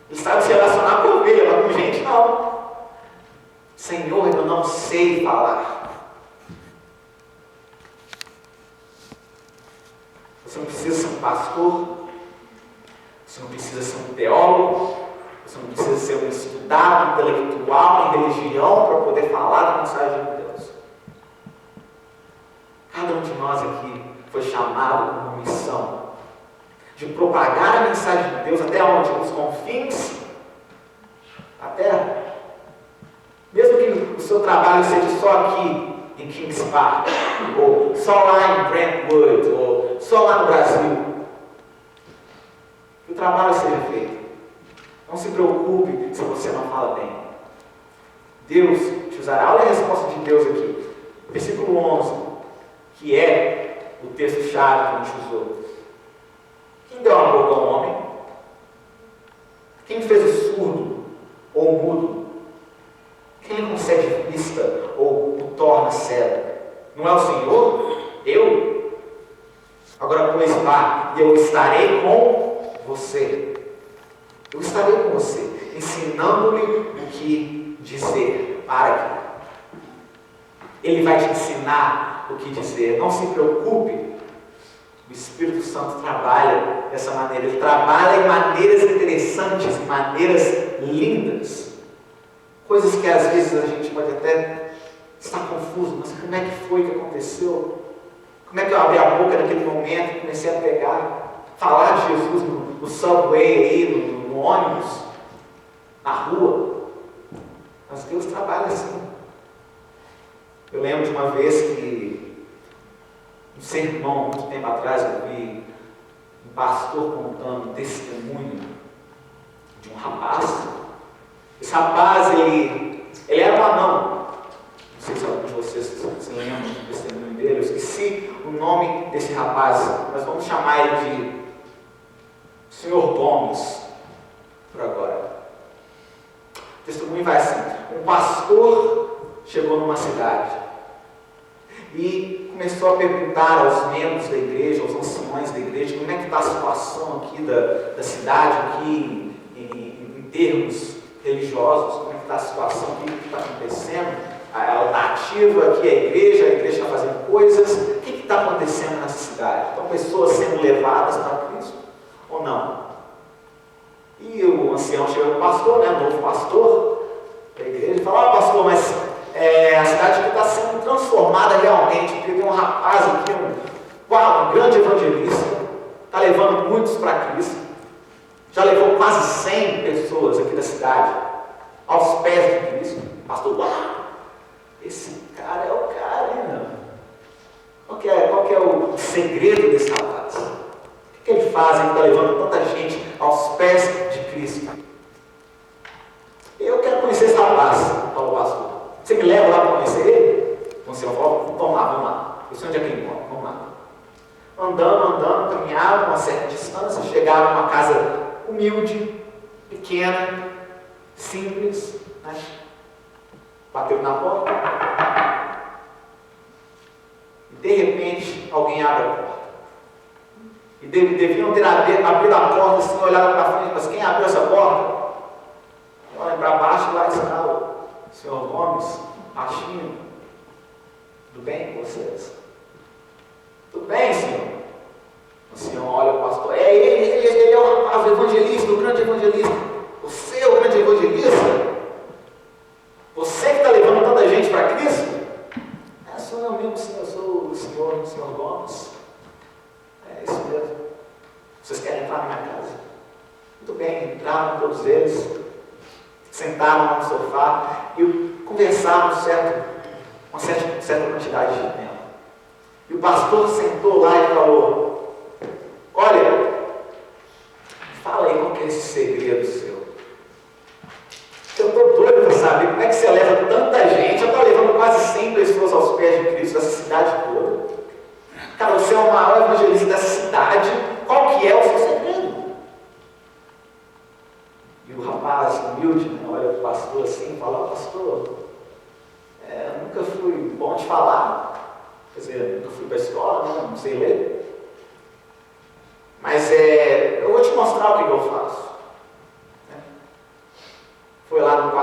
Ele sabe se relacionar com ovelha, mas com gente não. Senhor, eu não sei falar. Você não precisa ser um pastor, você não precisa ser um teólogo, você não precisa ser um estudado, intelectual, em religião, para poder falar da mensagem de Deus. Cada um de nós aqui foi chamado com uma missão de propagar a mensagem de Deus até onde? Nos confins da terra. Mesmo que o seu trabalho seja só aqui em Kings Park, ou só lá em Brentwood, ou só lá no Brasil, que o trabalho seja feito. Não se preocupe se você não fala bem. Deus te usará. Olha a resposta de Deus aqui. Versículo 11, que é o texto-chave que a gente usou. Quem deu uma boca ao homem? Quem fez o surdo ou o mudo? Quem lhe concede vista ou o torna cego? Não é o Senhor? Eu? Agora, pois vá, e eu estarei com você. Eu estarei com você, ensinando-lhe o que dizer. Para aqui. Ele vai te ensinar o que dizer. Não se preocupe. O Espírito Santo trabalha dessa maneira. Ele trabalha em maneiras interessantes, em maneiras lindas. Coisas que às vezes a gente pode até estar confuso. Mas como é que foi que aconteceu? Como é que eu abri a boca naquele momento e comecei a pegar, falar de Jesus no subway aí, no ônibus, na rua? Mas Deus trabalha assim. Eu lembro de uma vez que um sermão, muito tempo atrás, eu vi um pastor contando um testemunho de um rapaz. Esse rapaz, ele era um anão. Não sei se algum de vocês se lembram do testemunho dele. Eu esqueci o nome desse rapaz, mas vamos chamar ele de Senhor Gomes, por agora. O testemunho vai assim: um pastor chegou numa cidade e começou a perguntar aos membros da igreja, aos anciões da igreja, como é que está a situação aqui da cidade, aqui em termos religiosos, como é que está a situação, o que está acontecendo, ela está ativa aqui, a igreja está fazendo coisas, o que está acontecendo nessa cidade? Estão pessoas sendo levadas para Cristo ou não? E o ancião chega no pastor, o novo pastor da igreja, e fala: pastor, mas a cidade aqui está sendo transformada realmente, porque tem um rapaz aqui, um grande evangelista, está levando muitos para Cristo, já levou quase 100 pessoas aqui da cidade aos pés de Cristo. Pastor, esse cara é o cara, hein? Qual que é o segredo desse rapaz? O que ele faz? Ele está levando tanta gente aos pés de Cristo. Eu quero conhecer esse rapaz, falou o pastor. Você me leva lá para conhecer ele? Então o senhor falou: vamos lá. Eu sei onde é que ele mora, vamos lá. Andando, caminharam uma certa distância, chegaram a uma casa humilde, pequena, simples, né? Bateu na porta e de repente alguém abre a porta. E deviam ter abrido a porta assim, olhado para frente, mas quem abriu essa porta? Olha para baixo, lá está o Senhor Gomes, baixinho. Tudo bem com vocês? Tudo bem, senhor? O senhor olha o pastor: ele é o rapaz, o evangelista, o grande evangelista. Você é o grande evangelista? Você que está levando tanta gente para Cristo? Sou eu mesmo, senhor. Eu sou o senhor Gomes. É isso mesmo. Vocês querem entrar na minha casa? Muito bem, entraram todos eles, sentaram lá no sofá e conversaram uma certa quantidade de tempo. E o pastor sentou lá e falou: olha, fala aí qual que é esse segredo seu. Eu estou doido para saber como é que você leva tanta gente. Eu estou levando quase 100 pessoas aos pés de Cristo, dessa cidade toda. Cara, você é o maior evangelista dessa cidade. Qual que é o seu segredo? E o rapaz humilde, né, olha para o pastor assim e fala: pastor, eu nunca fui bom de falar. Quer dizer, nunca fui para a escola, né, não sei ler. Mas eu vou te mostrar o que eu faço.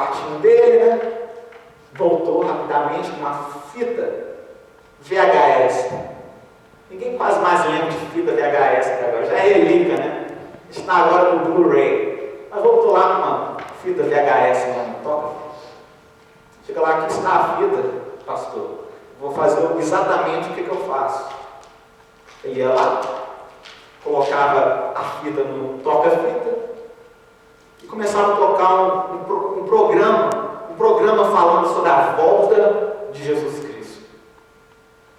quartinho dele, né? Voltou rapidamente com uma fita VHS. Ninguém quase mais lembra de fita VHS até agora, já é relíquia, né? Está agora no Blu-ray. Mas voltou lá com uma fita VHS, né? Toca. Chega lá, aqui está a fita, pastor. Vou fazer exatamente o que eu faço. Ele ia lá, colocava a fita no toca-fita e começava a tocar um programa falando sobre a volta de Jesus Cristo.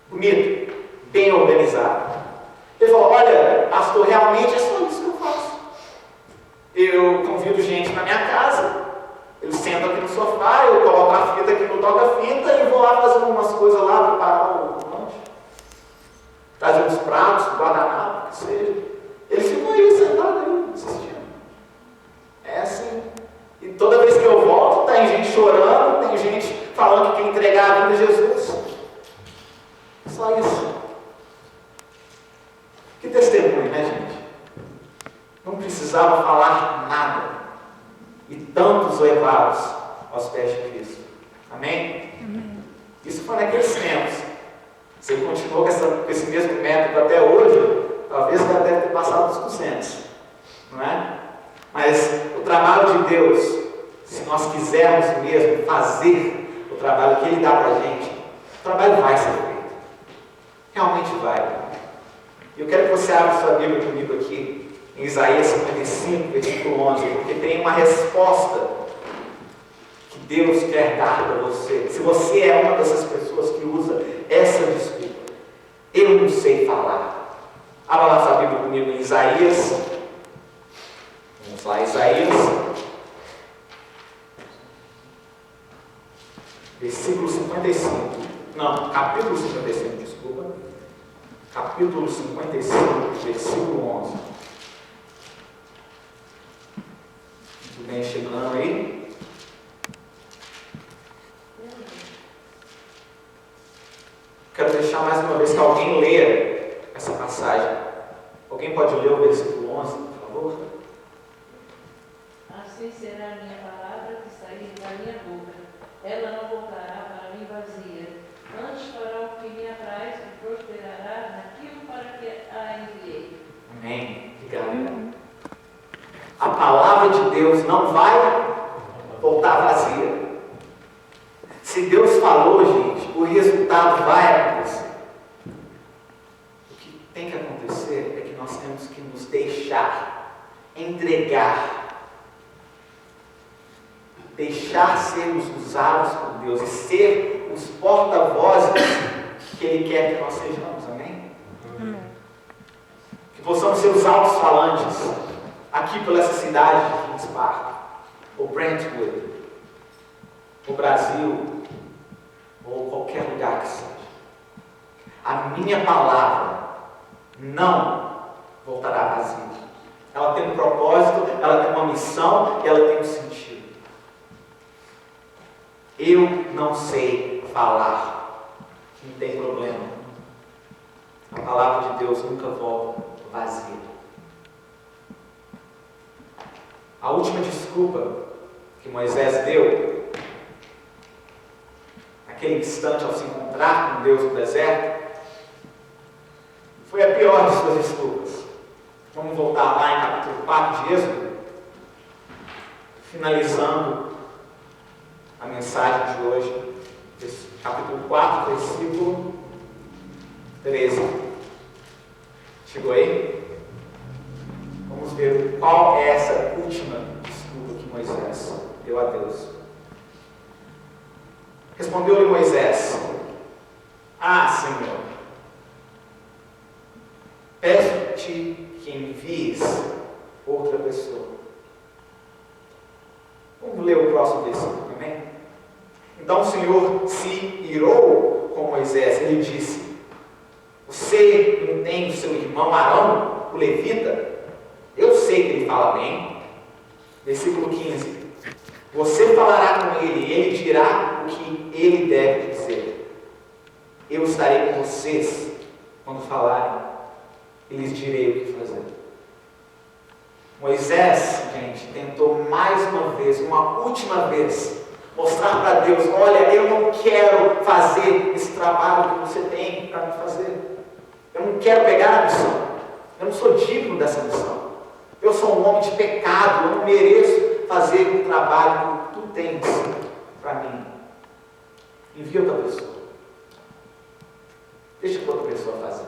Bonito, bem organizado. Ele falou: olha, pastor, realmente é só isso que eu faço. Eu convido gente na minha casa, eles sentam aqui no sofá, eu coloco a fita aqui no toca-fita e vou lá fazer umas coisas lá, preparar o lanche, trazer uns pratos, guardanapo, o que seja. Ele ficou aí sentado aí, assistindo. É assim. E toda vez que eu volto, tem gente chorando, tem gente falando que quer entregar a vida a Jesus. Só isso. Que testemunho, né, gente? Não precisava falar nada. E tantos levados aos pés de Cristo. Amém? Amém. Isso foi naqueles tempos. Se ele continuou com esse mesmo método até hoje, talvez já deve ter passado dos 200. Não é? Mas o trabalho de Deus, se nós quisermos mesmo fazer o trabalho que Ele dá para a gente, o trabalho vai ser feito. Realmente vai. E eu quero que você abra sua Bíblia comigo aqui, em Isaías 55, versículo 11, porque tem uma resposta que Deus quer dar para você. Se você é uma dessas pessoas que usa essa desculpa, eu não sei falar. Abra lá sua Bíblia comigo em Isaías. Vamos lá, Isaías. Versículo 55. Não, capítulo 55, desculpa. Capítulo 55, versículo 11. Muito bem, chegando aí. Quero deixar mais uma vez que alguém leia essa passagem. Alguém pode ler o versículo 11, por favor? Assim será a minha palavra que sair da minha boca. Ela não voltará para mim vazia. Antes fará o que me apraz e prosperará naquilo para que a enviei. Amém. Obrigado. A palavra de Deus não vai voltar vazia. Se Deus falou, gente, o resultado vai acontecer. O que tem que acontecer é que nós temos que nos deixar entregar. Deixar sermos usados por Deus e ser os porta-vozes que Ele quer que nós sejamos, amém? Que possamos ser os altos-falantes aqui pela essa cidade de Kings Park, ou Brentwood, ou Brasil, ou qualquer lugar que seja. A minha palavra não voltará vazia. Ela tem um propósito, ela tem uma missão e ela tem um sentido. Eu não sei falar, não tem problema. A palavra de Deus nunca volta vazia. A última desculpa que Moisés deu, naquele instante ao se encontrar com Deus no deserto, foi a pior de suas desculpas. Vamos voltar lá em capítulo 4 de Êxodo, finalizando a mensagem de hoje, capítulo 4, versículo 13. Chegou aí? Vamos ver qual é essa última desculpa que Moisés deu a Deus. Respondeu-lhe Moisés: Ah, Senhor, peço-te que envies outra pessoa. Vamos ler o próximo versículo também? Então o Senhor se irou com Moisés. Ele disse: Você não tem o seu irmão Arão, o levita? Eu sei que ele fala bem. Versículo 15. Você falará com ele, e ele dirá o que ele deve dizer. Eu estarei com vocês quando falarem, e lhes direi o que fazer. Moisés, gente, tentou mais uma vez, uma última vez, mostrar para Deus: olha, eu não quero fazer esse trabalho que você tem para me fazer. Eu não quero pegar a missão. Eu não sou digno dessa missão. Eu sou um homem de pecado. Eu não mereço fazer o trabalho que tu tens para mim. Envia outra pessoa. Deixa que outra pessoa fazer.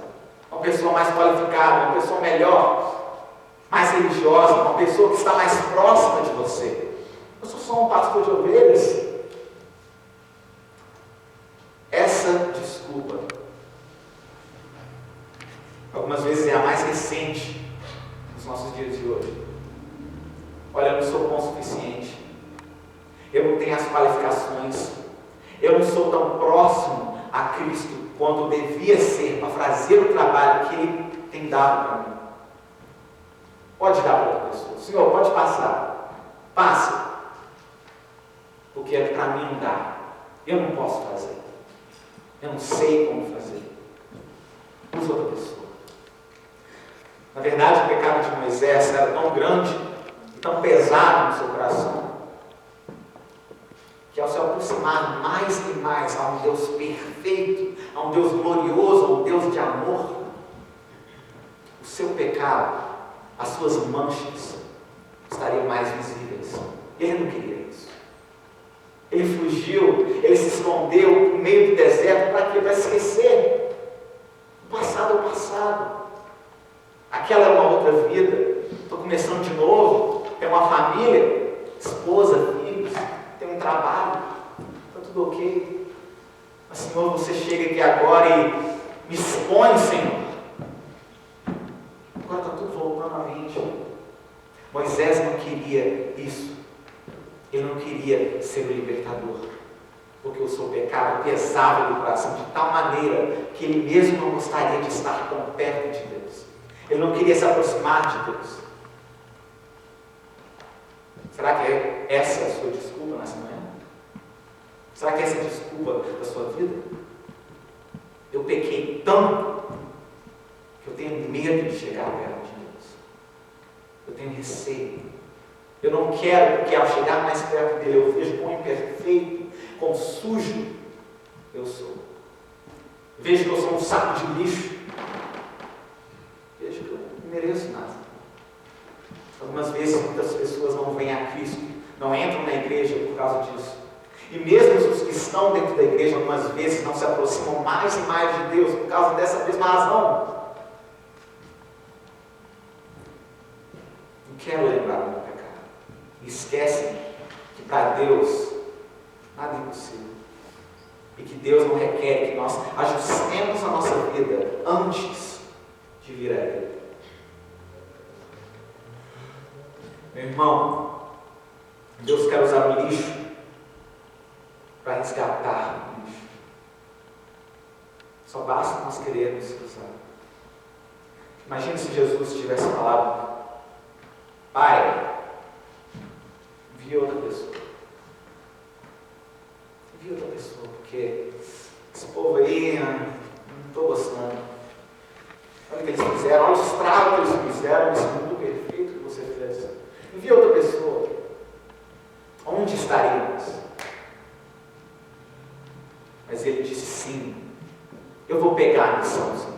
Uma pessoa mais qualificada, uma pessoa melhor, mais religiosa, uma pessoa que está mais próxima de você. Eu sou só um pastor de ovelhas. Essa desculpa, algumas vezes, é a mais recente nos nossos dias de hoje. Olha, eu não sou bom o suficiente. Eu não tenho as qualificações. Eu não sou tão próximo a Cristo quanto devia ser para fazer o trabalho que Ele tem dado para mim. Pode dar para outra pessoa. Senhor, pode passar. Passe. Porque para mim não dá. Eu não posso fazer. Eu não sei como fazer. Usa outra pessoa. Na verdade, o pecado de Moisés era tão grande e tão pesado no seu coração, que ao se aproximar mais e mais a um Deus perfeito, a um Deus glorioso, a um Deus de amor, o seu pecado, as suas manchas estariam mais visíveis. Ele não queria isso. Ele fugiu, ele se escondeu no meio do deserto. Para quê? Para esquecer. O passado é o passado. Aquela é uma outra vida. Estou começando de novo. Tenho uma família, esposa, filhos, tenho um trabalho. Está tudo ok. Mas, Senhor, você chega aqui agora e me expõe, Senhor. Agora está tudo voltando à mente. Moisés não queria isso. Ele não queria ser o libertador, porque o seu pecado pesava no coração de tal maneira que ele mesmo não gostaria de estar tão perto de Deus. Ele não queria se aproximar de Deus. Será que essa é a sua desculpa nessa manhã? Será que essa é a desculpa da sua vida? Eu pequei tanto que eu tenho medo de chegar perto de Deus. Eu tenho receio. Eu não quero, porque ao chegar mais perto dele eu vejo quão imperfeito, quão sujo eu sou. Vejo que eu sou um saco de lixo. Vejo que eu não mereço nada. Algumas vezes muitas pessoas não vêm a Cristo, não entram na igreja por causa disso. E mesmo os que estão dentro da igreja, algumas vezes não se aproximam mais e mais de Deus por causa dessa mesma razão. Não quero lembrar do meu pecado. Esquecem que para Deus nada é impossível. E que Deus não requer que nós ajustemos a nossa vida antes de vir a Ele. Meu irmão, Deus quer usar o lixo para resgatar o lixo. Só basta nós querermos usar. Imagina se Jesus tivesse falado: Pai, envia outra pessoa. Envia outra pessoa, porque esse povo aí, não estou gostando. Olha o que eles fizeram, olha o estrago que eles fizeram nesse mundo perfeito que você fez. Envia outra pessoa. Onde estaríamos? Mas ele disse: sim, eu vou pegar a missão, sim.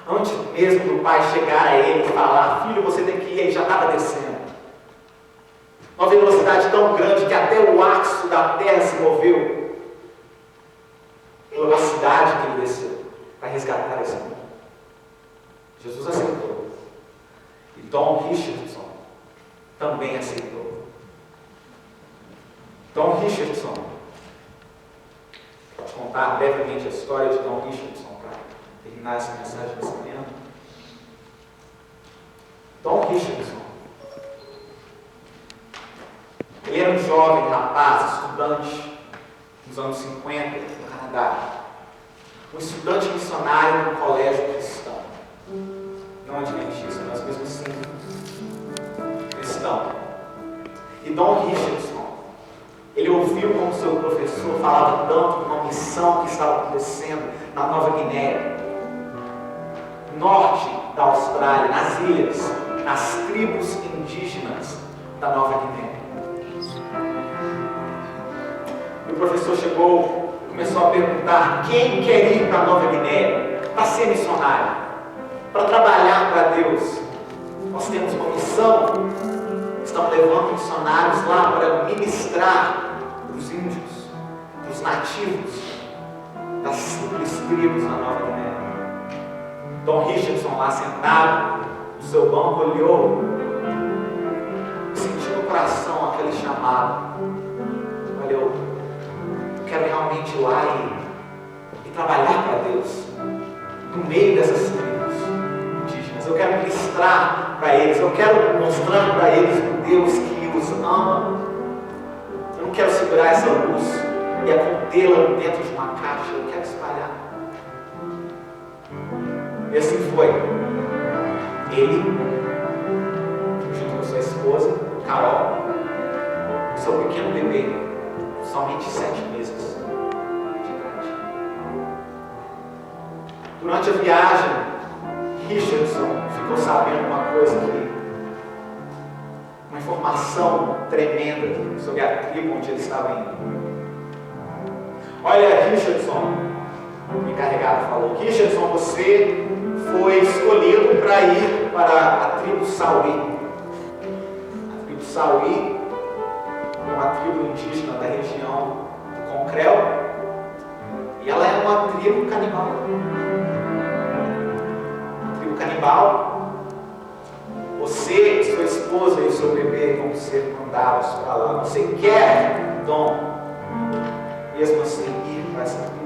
Antes mesmo do pai chegar a ele e falar: filho, você tem que ir, ele já estava descendo. Uma velocidade tão grande que até o axo da terra se moveu pela velocidade que ele desceu para resgatar esse mundo. Jesus aceitou. E Tom Richardson também aceitou. Tom Richardson, vou te contar brevemente a história de Tom Richardson para terminar essa mensagem nesse momento. Tom Richardson, ele era um jovem rapaz, estudante, nos anos 50, no Canadá. Um estudante missionário no colégio cristão. Não adventista, mas mesmo assim cristão. E Tom Richardson, ele ouviu como seu professor falava tanto de uma missão que estava acontecendo na Nova Guiné, norte da Austrália, nas ilhas. nas tribos indígenas da Nova Guiné. E o professor chegou e começou a perguntar: quem quer ir para a Nova Guiné para ser missionário, para trabalhar para Deus? Nós temos uma missão, estamos levando missionários lá para ministrar os índios, os nativos das simples tribos na Nova Guiné. Dom Richardson, lá sentado no seu banco, olhou, sentiu no coração aquele chamado. Olha, eu quero realmente ir lá e trabalhar para Deus no meio dessas tribos indígenas. Eu quero ministrar para eles, eu quero mostrar para eles um Deus que os ama. Eu não quero segurar essa luz e a contê-la dentro de uma caixa, eu quero espalhar. E assim foi. Ele, junto com sua esposa, Carol, e seu pequeno bebê, somente 7 meses de idade. Durante a viagem, Richardson ficou sabendo uma informação tremenda sobre a tribo onde ele estava indo. Olha, Richardson, o encarregado falou: Richardson, você foi escolhido para ir para a tribo Sauí. A tribo Sauí é uma tribo indígena da região do Concréu, e ela é uma tribo canibal. Uma tribo canibal. Você, sua esposa e seu bebê vão ser mandados para lá. Você quer, Dom, mesmo assim, ir para essa tribo?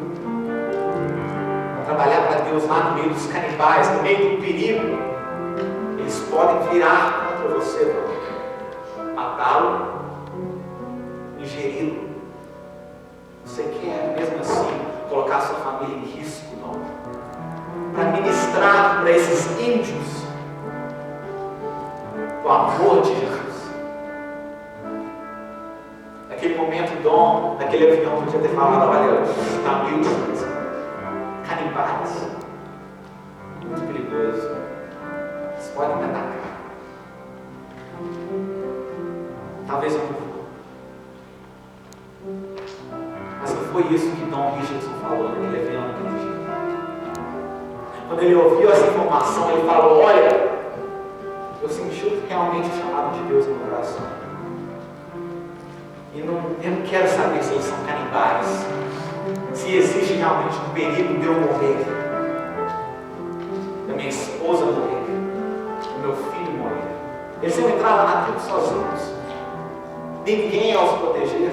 Trabalhar para Deus lá no meio dos canibais, no meio do perigo. Eles podem virar contra você, matá-lo, ingeri-lo. Você quer, mesmo assim, colocar sua família em risco, não? Para ministrar para esses índios o amor de Jesus. Naquele momento, Dom, naquele avião, podia ter falado: olha, está meio difícil. Canibais, muito perigoso, eles podem me atacar. Talvez eu não vou. Mas não foi isso que Dom Richardson falou naquele avião naquele dia. Quando ele ouviu essa informação, ele falou: olha, eu senti realmente o chamado de Deus no meu coração. E eu não quero saber se eles são canibais, se existe realmente um perigo de eu morrer, da minha esposa morrer, do meu filho morrer. Eles iam entrar lá na tribo sozinhos, ninguém ia os proteger,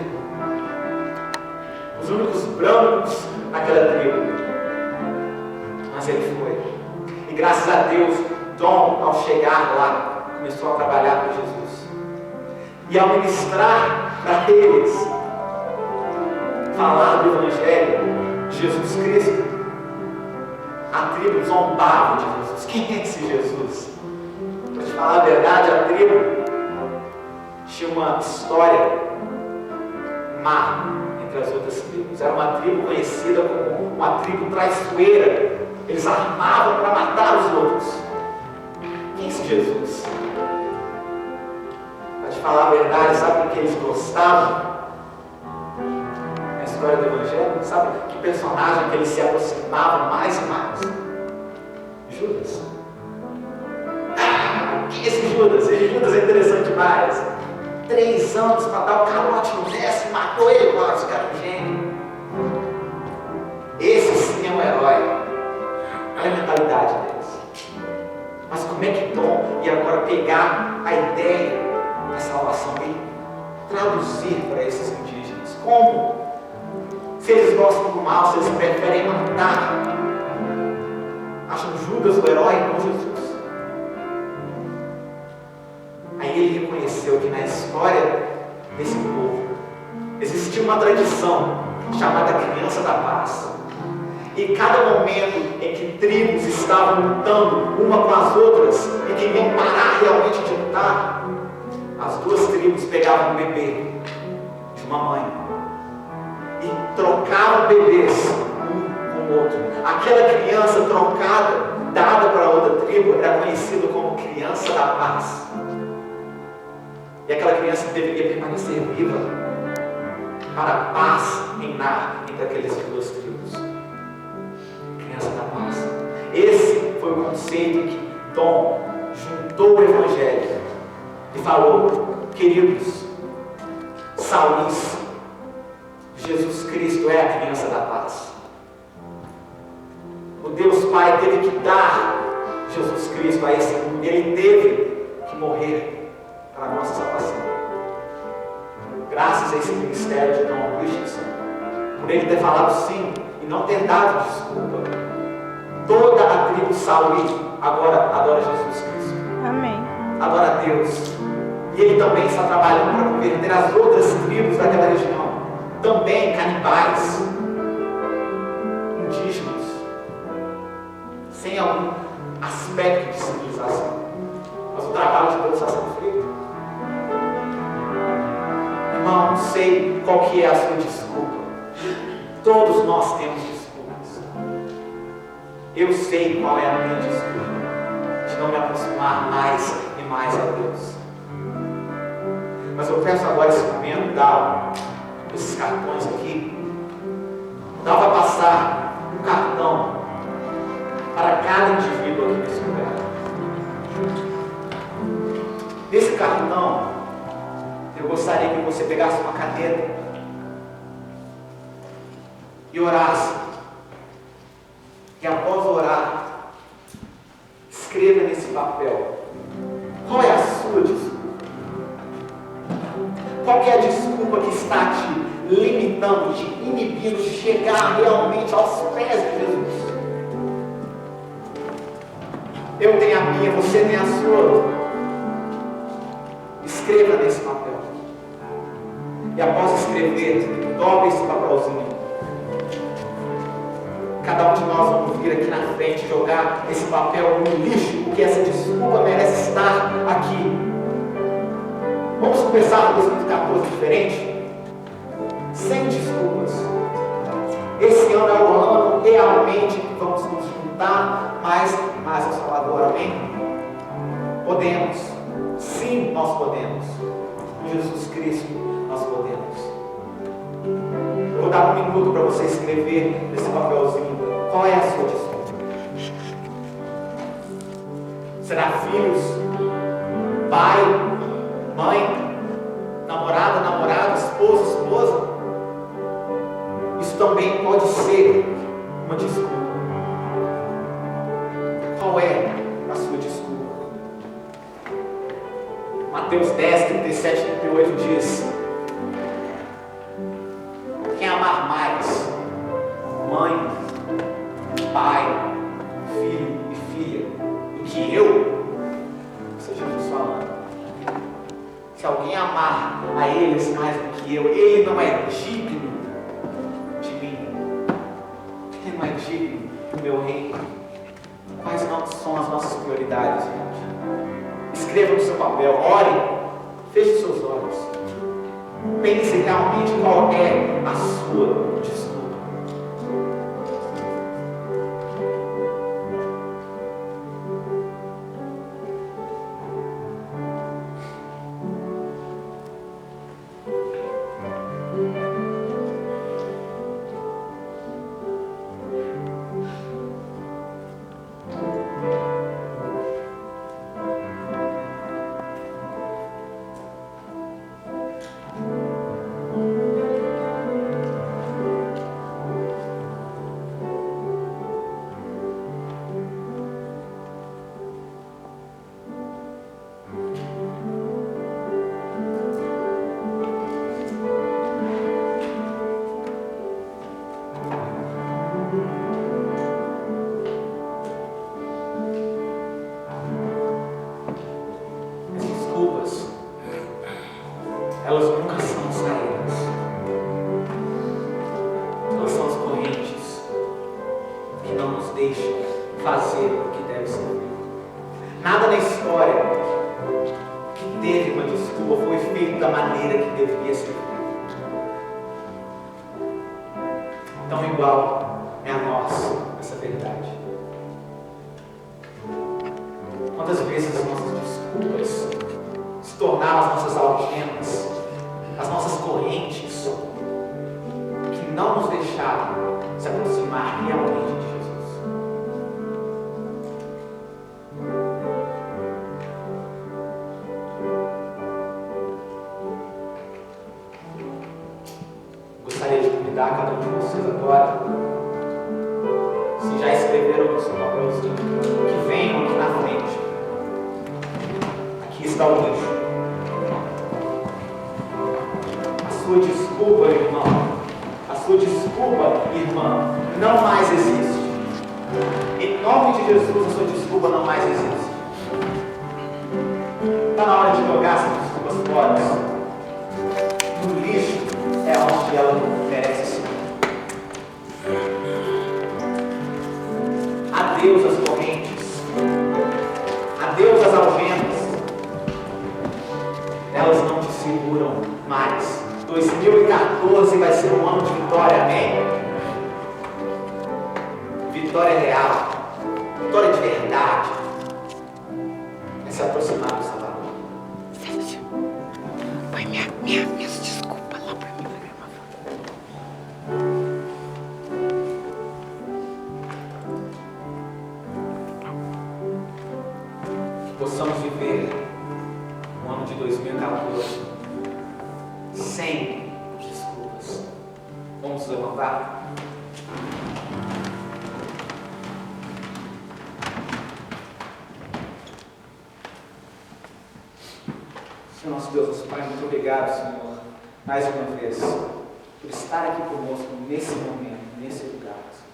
os únicos brancos naquela tribo. Mas ele foi, e graças a Deus, Dom, ao chegar lá, começou a trabalhar com Jesus, e ao ministrar para eles, falar do Evangelho de Jesus Cristo, a tribo zombava de Jesus. Quem é esse Jesus? Para te falar a verdade, a tribo tinha uma história má entre as outras tribos. Era uma tribo conhecida como uma tribo traiçoeira. Eles armavam para matar os outros. Quem é esse Jesus? Para te falar a verdade, sabe o que eles gostavam? História do Evangelho, sabe que personagem que eles se aproximavam mais e mais? Judas. Quem é esse Judas? Esse Judas é interessante demais. 3 anos para dar o calote no Mestre, matou ele. Esse cara é um gênio. Esse sim é um herói. Olha a mentalidade deles. Mas como é que Dom ia agora pegar a ideia da salvação e traduzir para esses indígenas? Como? Se eles gostam do mal, se eles preferem matar, acham Judas o herói, não Jesus. Aí ele reconheceu que na história desse povo existia uma tradição chamada Criança da Paz. E cada momento em que tribos estavam lutando uma com as outras e queriam parar realmente de lutar, as 2 tribos pegavam um bebê de uma mãe e trocavam bebês um com o outro. Aquela criança trocada dada para outra tribo era conhecido como criança da paz. E aquela criança deveria permanecer viva para a paz reinar entre aquelas duas tribos. Criança da paz. Esse foi o conceito que Tom juntou o Evangelho e falou: queridos, Saulis, Jesus Cristo é a criança da paz. O Deus Pai teve que dar Jesus Cristo a esse mundo. Ele teve que morrer para a nossa salvação. Graças a esse ministério de Tom Christensen, por ele ter falado sim e não ter dado desculpa, toda a tribo Sauli agora adora Jesus Cristo. Amém. Adora a Deus. E ele também está trabalhando para converter as outras tribos daquela região. Também canibais, indígenas, sem algum aspecto de civilização. Mas o trabalho de Deus está sendo feito. Irmão, não sei qual que é a sua desculpa. Todos nós temos desculpas. Eu sei qual é a minha desculpa de não me aproximar mais e mais a Deus. Mas eu peço agora esse momento, dar esses cartões aqui. Dá para passar um cartão para cada indivíduo aqui nesse lugar. Nesse cartão, eu gostaria que você pegasse uma caneta e orasse. E após orar, escreva nesse papel qual é a sua desculpa. Qual que é a desculpa que está te limitando, te inibindo de chegar realmente aos pés de Jesus? Eu tenho a minha, você tem a sua. Escreva nesse papel. E após escrever, dobre esse papelzinho. Cada um de nós vamos vir aqui na frente jogar esse papel no lixo, porque essa desculpa merece estar aqui. Vamos começar 2014 diferente? Sem desculpas. Esse ano é o ano realmente que vamos nos juntar mais e mais ao Salvador. Amém? Podemos. Sim, nós podemos. Com Jesus Cristo, nós podemos. Eu vou dar 1 minuto para você escrever nesse papelzinho qual é a sua desculpa. Será filhos? Pai? Mãe? Namorada, namorado? Esposo, esposa? Isso também pode ser uma desculpa. Qual é a sua desculpa? Mateus 10, 37, 38 diz: quem amar mais mãe, pai, filho e filha do que eu, isso é Jesus falando. Se alguém amar a eles mais do que eu, ele não é digno de mim. Ele não é digno do meu reino. Quais não são as nossas prioridades, gente? Escreva no seu papel, ore, feche seus olhos. Pense realmente qual é a sua desculpa. Elas nunca são saídas. Elas são as correntes que não nos deixam fazer o que deve ser feito. Nada na história que teve uma desculpa foi feito da maneira que deveria ser feito. Tão igual é a nós essa verdade. tornar as nossas algemas, as nossas correntes, que não nos deixaram se aproximar realmente de Jesus. Gostaria de convidar cada um de vocês agora, se já escreveram no seu papelzinho, que venham aqui na frente. Aqui está o lixo. A sua desculpa, irmão, a sua desculpa, irmã, não mais existe. Em nome de Jesus, a sua desculpa não mais existe. Está na hora de jogar essas desculpas fora. No lixo é onde ela merece ser. Adeus as correntes. Adeus as algemas. Elas não te seguram mais. 2014 vai ser um ano de vitória, amém? Vitória real. Vitória de verdade. É se aproximar do Salvador. Sérgio, põe minhas desculpas lá pra mim. Que possamos viver o ano de 2014 sem desculpas. Vamos nos levantar? Senhor nosso Deus, nosso Pai, muito obrigado, Senhor, mais uma vez, por estar aqui conosco nesse momento, nesse lugar, Senhor.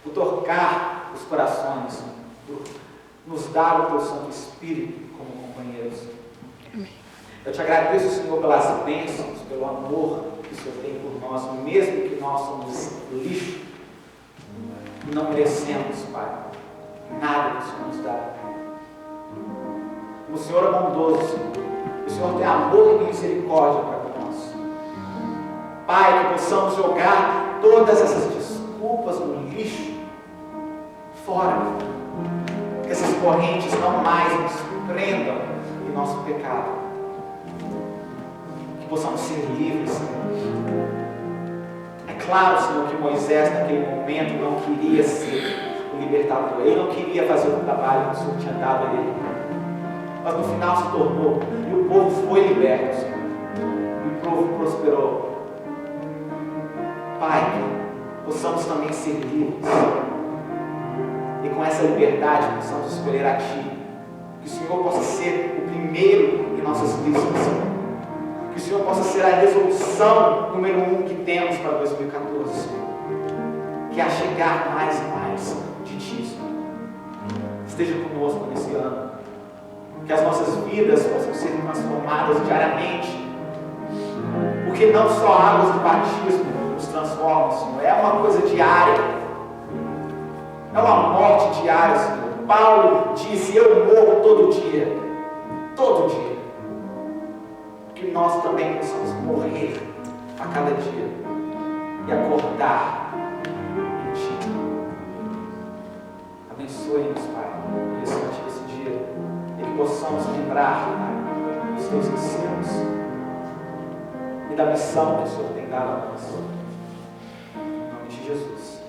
Por tocar os corações, Senhor, por nos dar o Teu Santo Espírito como companheiros. Eu te agradeço, Senhor, pelas bênçãos, pelo amor que o Senhor tem por nós, mesmo que nós somos lixo e não merecemos, Pai, nada que o Senhor nos dá. O Senhor é bondoso, Senhor. O Senhor tem amor e misericórdia para nós. Pai, que possamos jogar todas essas desculpas no lixo fora. Que essas correntes não mais nos prendam em nosso pecado. Que possamos ser livres, Senhor. É claro, Senhor, que Moisés naquele momento não queria ser o libertador. Ele não queria fazer o trabalho que o Senhor tinha dado a ele. Mas no final se tornou, e o povo foi liberto, Senhor. E o povo prosperou. Pai, que possamos também ser livres. E com essa liberdade possamos escolher a Ti. Que o Senhor possa ser o primeiro em nossas listas, Senhor. Que o Senhor possa ser a resolução número 1 que temos para 2014, Senhor. Que é chegar mais e mais de Ti, Senhor. Esteja conosco nesse ano. Que as nossas vidas possam ser transformadas diariamente. Porque não só águas do batismo nos transformam, Senhor. É uma coisa diária. É uma morte diária, Senhor. Paulo disse, eu morro todo dia. Todo dia. Que nós também possamos morrer a cada dia. E acordar em Ti. Abençoe-nos, Pai, no restante desse dia. E que possamos lembrar, Pai, dos Teus ensinos e da missão que o Senhor tem dado a nós. Em nome de Jesus.